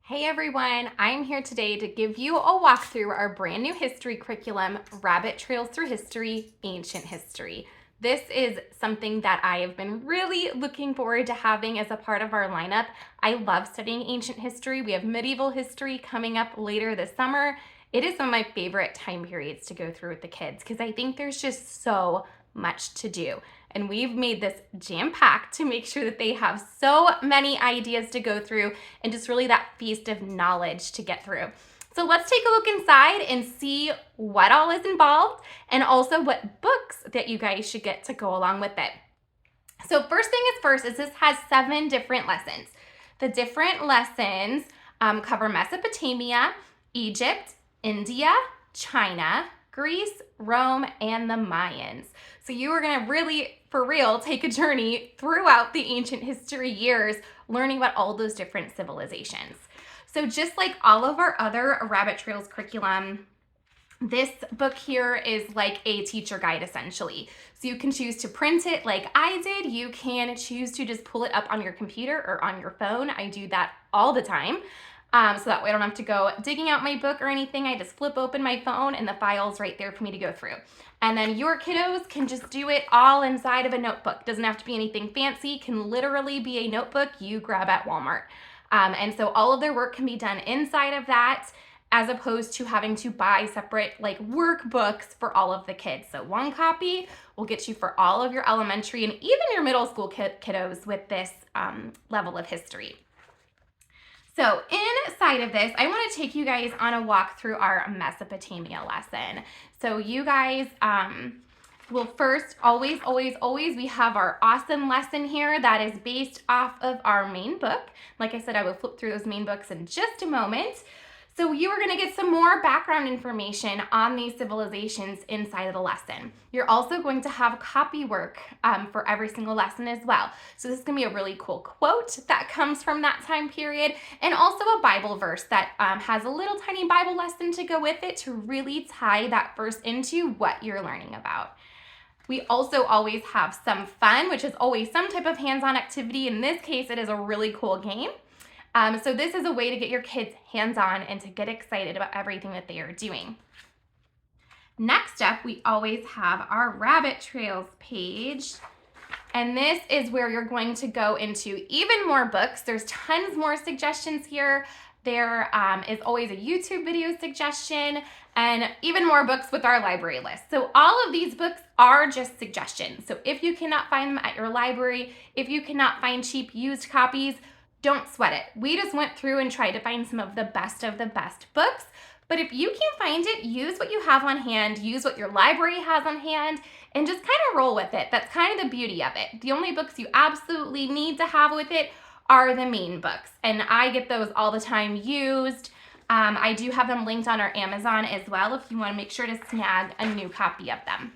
Hey everyone, I'm here today to give you a walk through our brand new history curriculum, Rabbit Trails Through History, Ancient History. This is something that I have been really looking forward to having as a part of our lineup. I love studying ancient history. We have medieval history coming up later this summer. It is one of my favorite time periods to go through with the kids because I think there's just so much to do. And we've made this jam-packed to make sure that they have so many ideas to go through and just really that feast of knowledge to get through. So let's take a look inside and see what all is involved and also what books that you guys should get to go along with it. So first thing is first is this has 7 different lessons. The different lessons cover Mesopotamia, Egypt, India, China, Greece, Rome, and the Mayans. So you are going to really, for real, take a journey throughout the ancient history years, learning about all those different civilizations. So just like all of our other Rabbit Trails curriculum, this book here is like a teacher guide essentially. So you can choose to print it like I did. You can choose to just pull it up on your computer or on your phone. I do that all the time. So that way I don't have to go digging out my book or anything. I just flip open my phone and the file's right there for me to go through. And then your kiddos can just do it all inside of a notebook. Doesn't have to be anything fancy. Can literally be a notebook you grab at Walmart. And so all of their work can be done inside of that as opposed to having to buy separate like workbooks for all of the kids. So one copy will get you for all of your elementary and even your middle school kiddos with this level of history. So inside of this, I want to take you guys on a walk through our Mesopotamia lesson. So you guys will first, always, we have our awesome lesson here that is based off of our main book. Like I said, I will flip through those main books in just a moment. So you are going to get some more background information on these civilizations inside of the lesson. You're also going to have copy work for every single lesson as well. So this is going to be a really cool quote that comes from that time period, and also a Bible verse that has a little tiny Bible lesson to go with it to really tie that verse into what you're learning about. We also always have some fun, which is always some type of hands-on activity. In this case, it is a really cool game. So this is a way to get your kids hands-on and to get excited about everything that they are doing. Next up, we always have our Rabbit Trails page. And this is where you're going to go into even more books. There's tons more suggestions here. There is always a YouTube video suggestion and even more books with our library list. So all of these books are just suggestions. So if you cannot find them at your library, if you cannot find cheap used copies, don't sweat it. We just went through and tried to find some of the best books. But if you can't find it, use what you have on hand, use what your library has on hand, and just kind of roll with it. That's kind of the beauty of it. The only books you absolutely need to have with it are the main books. And I get those all the time used. I do have them linked on our Amazon as well if you want to make sure to snag a new copy of them.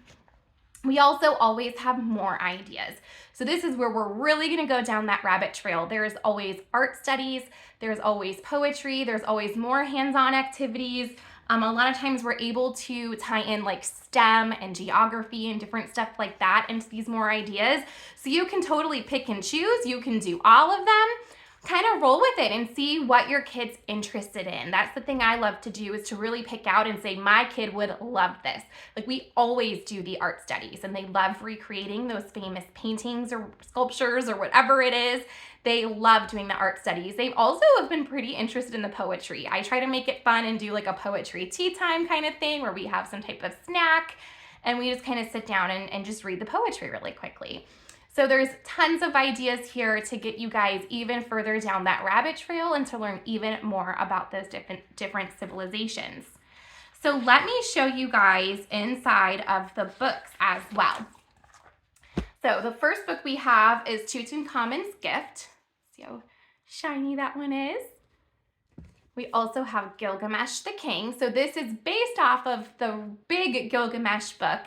We also always have more ideas. So this is where we're really going to go down that rabbit trail. There's always art studies, there's always poetry, there's always more hands-on activities. A lot of times we're able to tie in like STEM and geography and different stuff like that into these more ideas. So you can totally pick and choose. You can do all of them. Kind of roll with it and see what your kid's interested in. That's the thing I love to do, is to really pick out and say, my kid would love this. Like we always do the art studies and they love recreating those famous paintings or sculptures or whatever it is. They love doing the art studies. They also have been pretty interested in the poetry. I try to make it fun and do like a poetry tea time kind of thing where we have some type of snack and we just kind of sit down and just read the poetry really quickly. So there's tons of ideas here to get you guys even further down that rabbit trail and to learn even more about those different civilizations. So let me show you guys inside of the books as well. So the first book we have is Tutankhamun's Gift. See how shiny that one is? We also have Gilgamesh the King. So this is based off of the big Gilgamesh book,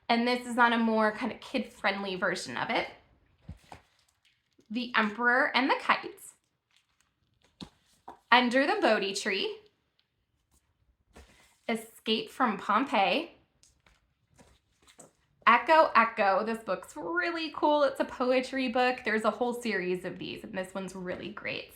and this is on a more kind of kid-friendly version of it. The Emperor and the Kites, Under the Bodhi Tree, Escape from Pompeii, Echo, Echo. This book's really cool. It's a poetry book. There's a whole series of these, and this one's really great.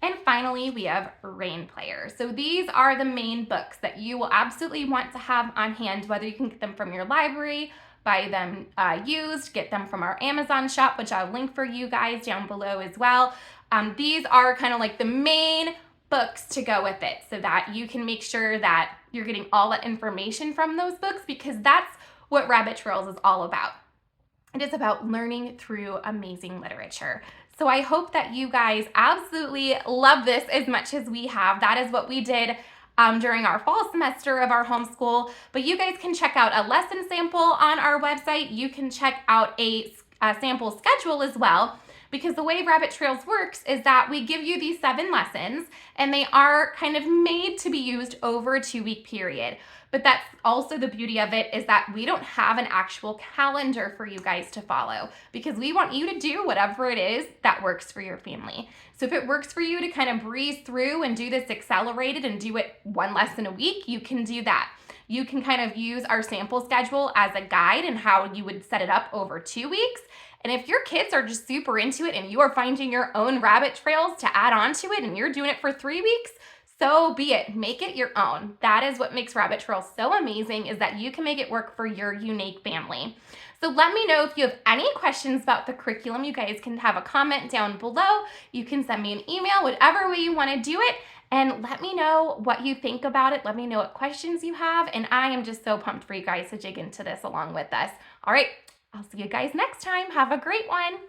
And finally, we have Rain Player. So these are the main books that you will absolutely want to have on hand, whether you can get them from your library, buy them used, get them from our Amazon shop, which I'll link for you guys down below as well. These are kind of like the main books to go with it so that you can make sure that you're getting all that information from those books, because that's what Rabbit Trails is all about. It is about learning through amazing literature. So I hope that you guys absolutely love this as much as we have. That is what we did during our fall semester of our homeschool. But you guys can check out a lesson sample on our website. You can check out a sample schedule as well, because the way Rabbit Trails works is that we give you these 7 lessons and they are kind of made to be used over a 2-week period. But that's also the beauty of it, is that we don't have an actual calendar for you guys to follow, because we want you to do whatever it is that works for your family. So if it works for you to kind of breeze through and do this accelerated and do it 1 lesson a week, you can do that. You can kind of use our sample schedule as a guide in how you would set it up over 2 weeks. And if your kids are just super into it and you are finding your own rabbit trails to add on to it and you're doing it for 3 weeks, so be it. Make it your own. That is what makes Rabbit Trails so amazing, is that you can make it work for your unique family. So let me know if you have any questions about the curriculum. You guys can have a comment down below. You can send me an email, whatever way you want to do it. And let me know what you think about it. Let me know what questions you have. And I am just so pumped for you guys to dig into this along with us. All right, I'll see you guys next time. Have a great one.